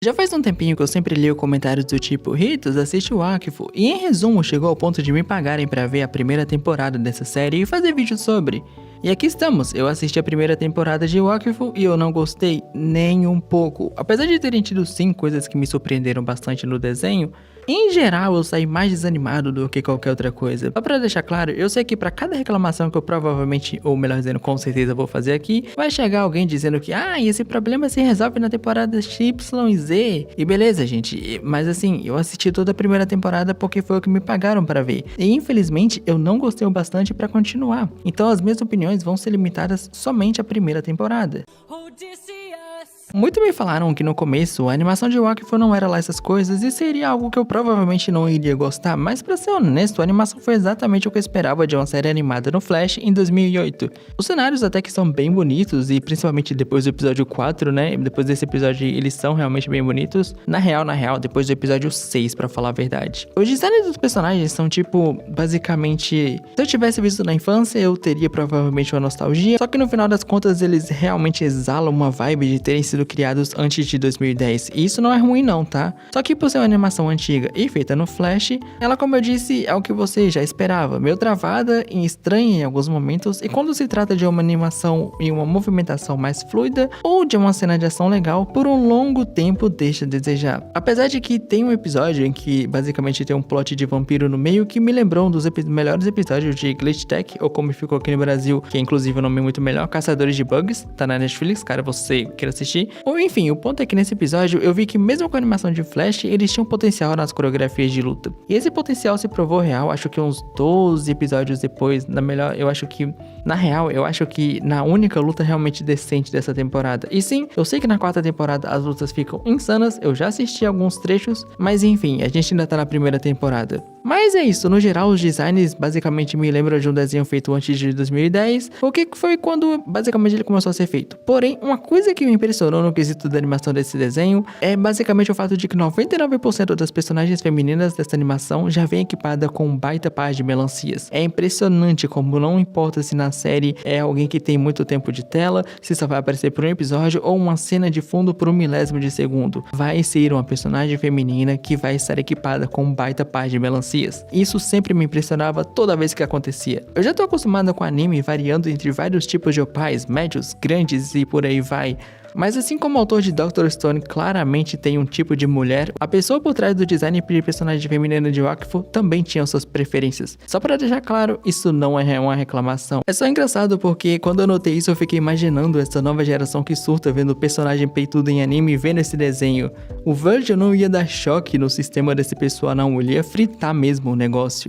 Já faz um tempinho que eu sempre leio comentários do tipo Ritos, assiste o Wakfu, e em resumo chegou ao ponto de me pagarem pra ver a primeira temporada dessa série e fazer vídeo sobre. E aqui estamos, eu assisti a primeira temporada de Wakfu e eu não gostei nem um pouco. Apesar de terem tido sim coisas que me surpreenderam bastante no desenho, em geral eu saí mais desanimado do que qualquer outra coisa. Só pra deixar claro, eu sei que pra cada reclamação que eu provavelmente, ou melhor dizendo, com certeza vou fazer aqui, vai chegar alguém dizendo que esse problema se resolve na temporada X, Y e Z. E beleza, gente, mas assim, eu assisti toda a primeira temporada porque foi o que me pagaram pra ver. E infelizmente eu não gostei o bastante pra continuar. Então as minhas opiniões vão ser limitadas somente à primeira temporada. Muito me falaram que no começo a animação de Wakfu não era lá essas coisas e seria algo que eu provavelmente não iria gostar, mas pra ser honesto, a animação foi exatamente o que eu esperava de uma série animada no Flash em 2008. Os cenários até que são bem bonitos e principalmente depois do episódio 4, né, depois desse episódio eles são realmente bem bonitos. Na real, depois do episódio 6, pra falar a verdade. Os designs dos personagens são tipo, basicamente, se eu tivesse visto na infância eu teria provavelmente uma nostalgia, só que no final das contas eles realmente exalam uma vibe de terem sido criados antes de 2010, e isso não é ruim não, tá? Só que por ser uma animação antiga e feita no Flash, ela, como eu disse, é o que você já esperava, meio travada e estranha em alguns momentos, e quando se trata de uma animação e uma movimentação mais fluida, ou de uma cena de ação legal, por um longo tempo deixa a desejar. Apesar de que tem um episódio em que basicamente tem um plot de vampiro no meio que me lembrou um dos melhores episódios de Glitch Tech, ou como ficou aqui no Brasil, que é inclusive um nome muito melhor, Caçadores de Bugs, tá na Netflix, cara, você queira assistir. Ou enfim, o ponto é que nesse episódio eu vi que mesmo com a animação de Flash, eles tinham potencial nas coreografias de luta. E esse potencial se provou real, acho que uns 12 episódios depois, eu acho que na única luta realmente decente dessa temporada. E sim, eu sei que na quarta temporada as lutas ficam insanas, eu já assisti alguns trechos, mas enfim, a gente ainda tá na primeira temporada. Mas é isso, no geral os designs basicamente me lembram de um desenho feito antes de 2010, o que foi quando basicamente ele começou a ser feito. Porém, uma coisa que me impressionou no quesito da animação desse desenho é basicamente o fato de que 99% das personagens femininas dessa animação já vem equipada com um baita par de melancias. É impressionante como não importa se na série é alguém que tem muito tempo de tela, se só vai aparecer por um episódio ou uma cena de fundo por 1/1000 de segundo, vai ser uma personagem feminina que vai estar equipada com um baita par de melancias. Isso sempre me impressionava toda vez que acontecia. Eu já tô acostumado com anime variando entre vários tipos de opais, médios, grandes e por aí vai. Mas assim como o autor de Dr. Stone claramente tem um tipo de mulher, a pessoa por trás do design de personagem feminino de Wakfu também tinha suas preferências. Só para deixar claro, isso não é uma reclamação. É só engraçado porque quando eu notei isso eu fiquei imaginando essa nova geração que surta vendo o personagem peitudo em anime e vendo esse desenho. O Virgil não ia dar choque no sistema desse pessoal não, ele ia fritar mesmo o negócio.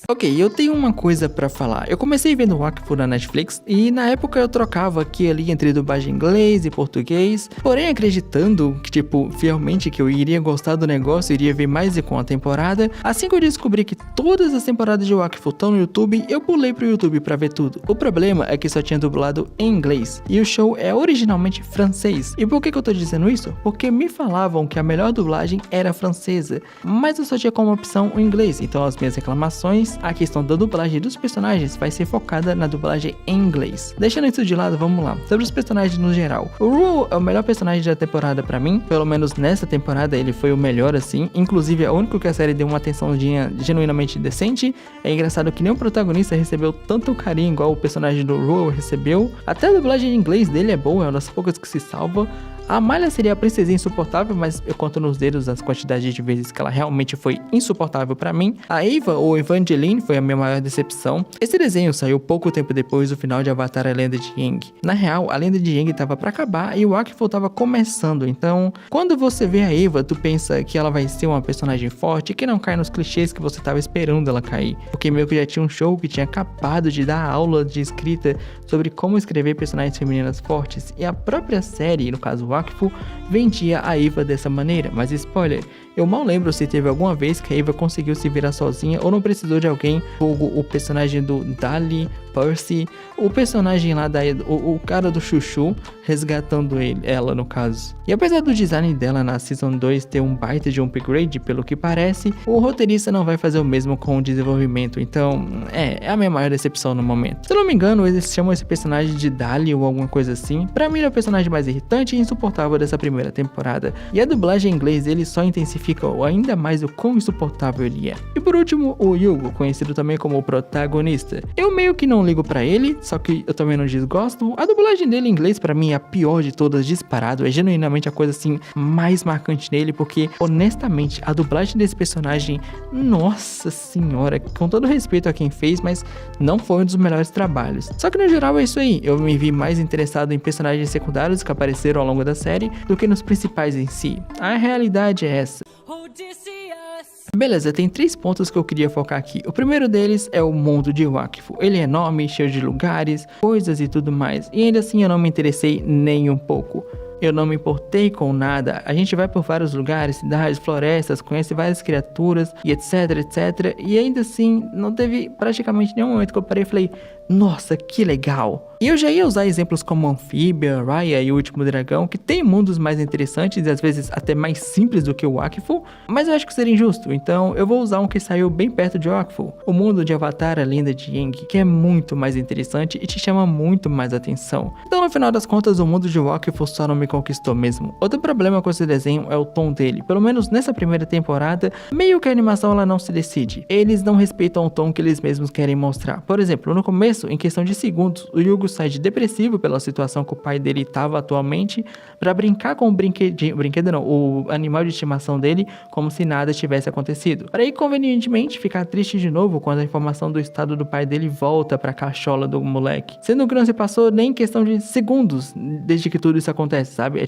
Ok, eu tenho uma coisa pra falar. Eu comecei vendo Wakfu na Netflix e na época eu trocava aqui ali entre dublagem inglês e português, porém acreditando que fielmente que eu iria gostar do negócio, iria ver mais com a temporada. Assim que eu descobri que todas as temporadas de Wakfu estão no YouTube, eu pulei pro YouTube pra ver tudo. O problema é que só tinha dublado em inglês e o show é originalmente francês. E por que eu tô dizendo isso? Porque me falavam que a melhor dublagem era francesa, mas eu só tinha como opção o inglês, então as minhas reclamações, a questão da dublagem dos personagens vai ser focada na dublagem em inglês. Deixando isso de lado, vamos lá. Sobre os personagens no geral. O Ruel é o melhor personagem da temporada pra mim, pelo menos nessa temporada ele foi o melhor assim, inclusive é o único que a série deu uma atençãozinha genuinamente decente. É engraçado que nem o protagonista recebeu tanto carinho igual o personagem do Ruel recebeu. Até a dublagem em inglês dele é boa, é uma das poucas que se salva. A Malha seria a princesinha insuportável, mas eu conto nos dedos as quantidades de vezes que ela realmente foi insuportável pra mim. A Eva, ou Evangeline, foi a minha maior decepção. Esse desenho saiu pouco tempo depois do final de Avatar: A Lenda de Aang. Na real, A Lenda de Aang tava pra acabar e o Wakfu tava começando, então quando você vê a Eva, tu pensa que ela vai ser uma personagem forte que não cai nos clichês que você tava esperando ela cair, porque meio que já tinha um show que tinha acabado de dar aula de escrita sobre como escrever personagens femininas fortes, e a própria série, no caso Wakfu, vendia a Eva dessa maneira, mas spoiler, eu mal lembro se teve alguma vez que a Eva conseguiu se virar sozinha ou não precisou de alguém, o personagem do Dali, Percy, o personagem lá o cara do Chuchu resgatando ela no caso. E apesar do design dela na Season 2 ter um baita de um upgrade pelo que parece, o roteirista não vai fazer o mesmo com o desenvolvimento, então é a minha maior decepção no momento. Se eu não me engano, eles chamam esse personagem de Dali ou alguma coisa assim. Pra mim ele é o personagem mais irritante e insuportável insuportável dessa primeira temporada. E a dublagem em inglês dele só intensifica ainda mais o quão insuportável ele é. E por último, o Yugo, conhecido também como o protagonista. Eu meio que não ligo pra ele, só que eu também não desgosto. A dublagem dele em inglês pra mim é a pior de todas, disparado. É genuinamente a coisa assim mais marcante nele, porque honestamente a dublagem desse personagem, nossa senhora, com todo respeito a quem fez, mas não foi um dos melhores trabalhos. Só que no geral é isso aí, eu me vi mais interessado em personagens secundários que apareceram ao longo da série do que nos principais em si. A realidade é essa. Beleza, tem 3 pontos que eu queria focar aqui. O primeiro deles é o mundo de Wakfu. Ele é enorme, cheio de lugares, coisas e tudo mais. E ainda assim eu não me interessei nem um pouco. Eu não me importei com nada. A gente vai por vários lugares, cidades, florestas, conhece várias criaturas e etc, etc. E ainda assim, não teve praticamente nenhum momento que eu parei e falei, nossa, que legal. E eu já ia usar exemplos como Amphibia, Raya e o Último Dragão, que tem mundos mais interessantes e às vezes até mais simples do que o Wakfu, mas eu acho que seria injusto, então eu vou usar um que saiu bem perto de Wakfu, o mundo de Avatar, a Lenda de Aang, que é muito mais interessante e te chama muito mais atenção. Então no final das contas, o mundo de Wakfu só não me conquistou mesmo. Outro problema com esse desenho é o tom dele, pelo menos nessa primeira temporada, meio que a animação ela não se decide. Eles não respeitam o tom que eles mesmos querem mostrar. Por exemplo, no começo, em questão de segundos, o Yugo sai de depressivo pela situação que o pai dele estava atualmente para brincar com o animal de estimação dele como se nada tivesse acontecido. Para aí convenientemente ficar triste de novo quando a informação do estado do pai dele volta para a cachola do moleque. Sendo que não se passou nem em questão de segundos desde que tudo isso acontece, sabe?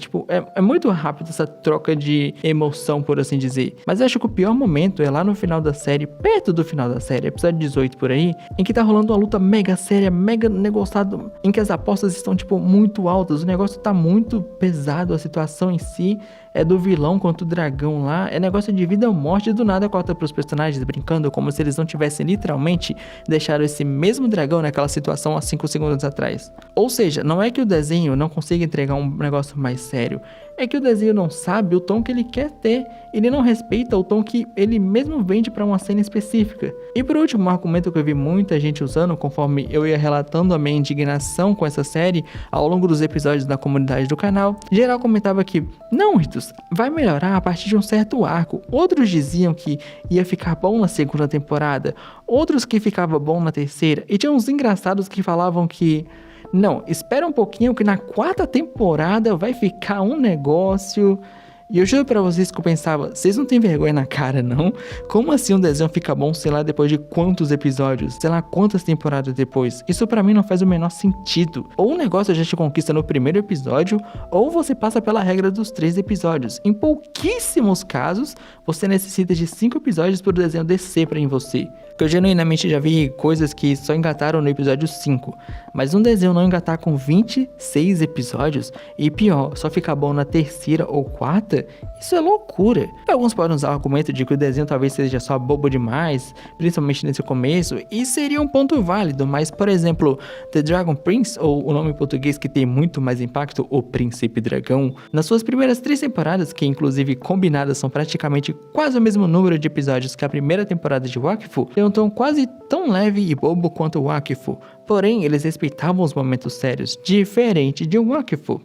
É muito rápido essa troca de emoção, por assim dizer. Mas eu acho que o pior momento é lá no final da série, perto do final da série, episódio 18 por aí, em que tá rolando uma luta mega séria, mega negociado, em que as apostas estão, muito altas, o negócio tá muito pesado, a situação em si é do vilão contra o dragão lá, é negócio de vida ou morte, e do nada corta pros personagens brincando como se eles não tivessem literalmente deixado esse mesmo dragão naquela situação há 5 segundos atrás. Ou seja, não é que o desenho não consiga entregar um negócio mais sério, é que o desenho não sabe o tom que ele quer ter, ele não respeita o tom que ele mesmo vende para uma cena específica. E por último, um argumento que eu vi muita gente usando conforme eu ia relatando a minha indignação com essa série ao longo dos episódios da comunidade do canal, geral comentava que, não, Ritos, vai melhorar a partir de um certo arco. Outros diziam que ia ficar bom na segunda temporada, outros que ficava bom na terceira, e tinha uns engraçados que falavam que não, espera um pouquinho que na 4ª temporada vai ficar um negócio. E eu juro pra vocês que eu pensava, vocês não tem vergonha na cara não? Como assim um desenho fica bom, sei lá, depois de quantos episódios? Sei lá, quantas temporadas depois? Isso pra mim não faz o menor sentido. Ou o negócio já te conquista no primeiro episódio, ou você passa pela regra dos 3 episódios. Em pouquíssimos casos, você necessita de 5 episódios pro desenho descer em você. Porque eu genuinamente já vi coisas que só engataram no episódio 5. Mas um desenho não engatar com 26 episódios, e pior, só ficar bom na 3ª ou 4ª, isso é loucura. Alguns podem usar o argumento de que o desenho talvez seja só bobo demais, principalmente nesse começo, e seria um ponto válido, mas por exemplo, The Dragon Prince, ou o nome em português que tem muito mais impacto, O Príncipe Dragão, nas suas primeiras 3 temporadas, que inclusive combinadas são praticamente quase o mesmo número de episódios que a primeira temporada de Wakfu, tem um tom quase tão leve e bobo quanto o Wakfu, porém eles respeitavam os momentos sérios, diferente de um Wakfu.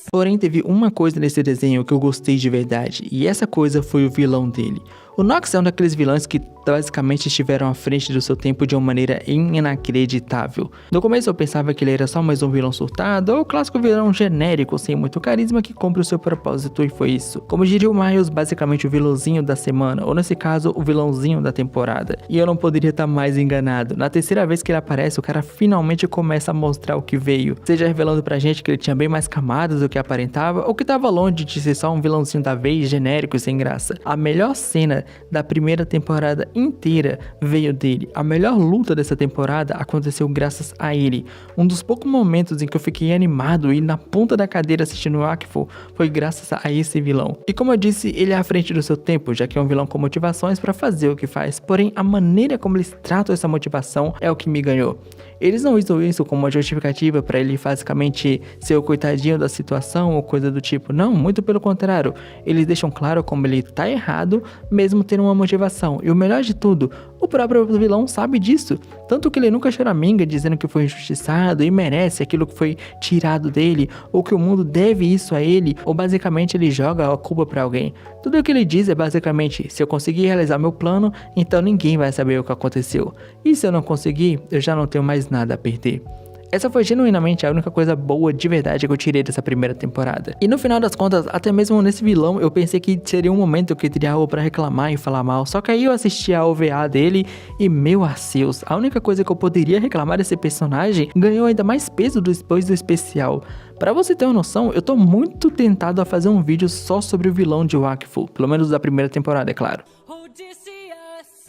Porém, teve uma coisa nesse desenho que eu gostei de verdade, e essa coisa foi o vilão dele. O Nox é um daqueles vilões que basicamente estiveram à frente do seu tempo de uma maneira inacreditável. No começo eu pensava que ele era só mais um vilão surtado, ou o clássico vilão genérico, sem muito carisma, que cumpre o seu propósito, e foi isso. Como diria o Miles, basicamente o vilãozinho da semana, ou nesse caso, o vilãozinho da temporada. E eu não poderia estar mais enganado. Na 3ª vez que ele aparece, o cara finalmente começa a mostrar o que veio, seja revelando pra gente que ele tinha bem mais camadas do que aparentava, ou que tava longe de ser só um vilãozinho da vez, genérico e sem graça. A melhor cena da primeira temporada inteira veio dele. A melhor luta dessa temporada aconteceu graças a ele. Um dos poucos momentos em que eu fiquei animado e na ponta da cadeira assistindo o Wakfu foi graças a esse vilão. E como eu disse, ele é à frente do seu tempo, já que é um vilão com motivações para fazer o que faz. Porém, a maneira como eles tratam essa motivação é o que me ganhou. Eles não usam isso como uma justificativa para ele basicamente ser o coitadinho da situação ou coisa do tipo. Não, muito pelo contrário. Eles deixam claro como ele tá errado, mesmo tendo uma motivação. E o melhor de tudo, O próprio vilão sabe disso, tanto que ele nunca choraminga dizendo que foi injustiçado e merece aquilo que foi tirado dele, ou que o mundo deve isso a ele, ou basicamente ele joga a culpa pra alguém. Tudo o que ele diz é basicamente, se eu conseguir realizar meu plano, então ninguém vai saber o que aconteceu. E se eu não conseguir, eu já não tenho mais nada a perder. Essa foi genuinamente a única coisa boa de verdade que eu tirei dessa primeira temporada. E no final das contas, até mesmo nesse vilão, eu pensei que seria um momento que eu teria algo pra reclamar e falar mal. Só que aí eu assisti a OVA dele e, meu Arceus, a única coisa que eu poderia reclamar desse personagem ganhou ainda mais peso depois do especial. Pra você ter uma noção, eu tô muito tentado a fazer um vídeo só sobre o vilão de Wakfu, pelo menos da primeira temporada, é claro.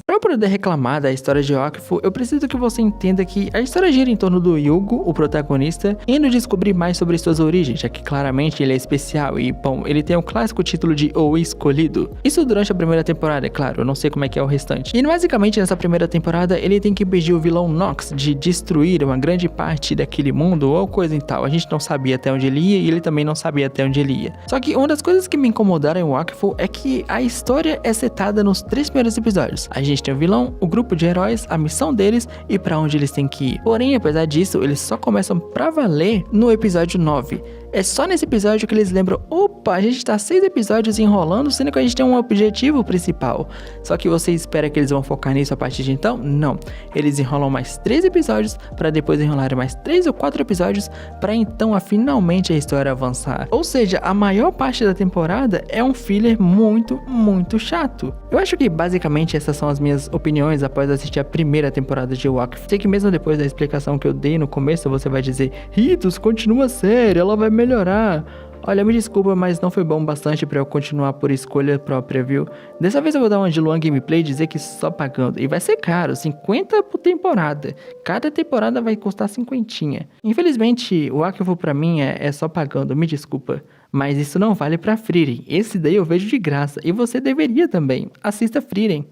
Para eu poder reclamar da história de Wakfu, eu preciso que você entenda que a história gira em torno do Yugo, o protagonista, indo descobrir mais sobre suas origens, já que claramente ele é especial e, bom, ele tem o clássico título de O Escolhido. Isso durante a primeira temporada, é claro, eu não sei como é que é o restante. E basicamente nessa primeira temporada, ele tem que impedir o vilão Nox de destruir uma grande parte daquele mundo ou coisa e tal. A gente não sabia até onde ele ia e ele também não sabia até onde ele ia. Só que uma das coisas que me incomodaram em Wakfu é que a história é setada nos 3 primeiros episódios. A gente tem o vilão, o grupo de heróis, a missão deles e pra onde eles têm que ir. Porém, apesar disso, eles só começam pra valer no episódio 9. É só nesse episódio que eles lembram, opa, a gente tá 6 episódios enrolando, sendo que a gente tem um objetivo principal. Só que você espera que eles vão focar nisso a partir de então? Não. Eles enrolam mais 3 episódios, pra depois enrolar mais 3 ou 4 episódios, pra então finalmente a história avançar. Ou seja, a maior parte da temporada é um filler muito, muito chato. Eu acho que basicamente essas são as minhas opiniões após assistir a primeira temporada de Wakfu. Sei que mesmo depois da explicação que eu dei no começo, você vai dizer, Ritos, continua sério, ela vai melhorar. Olha, me desculpa, mas não foi bom bastante pra eu continuar por escolha própria, viu? Dessa vez eu vou dar uma de Luan Gameplay e dizer que só pagando. E vai ser caro, 50 por temporada. Cada temporada vai custar 50. Infelizmente, o Wakfu pra mim é só pagando, me desculpa. Mas isso não vale pra Frieren. Esse daí eu vejo de graça. E você deveria também. Assista Frieren.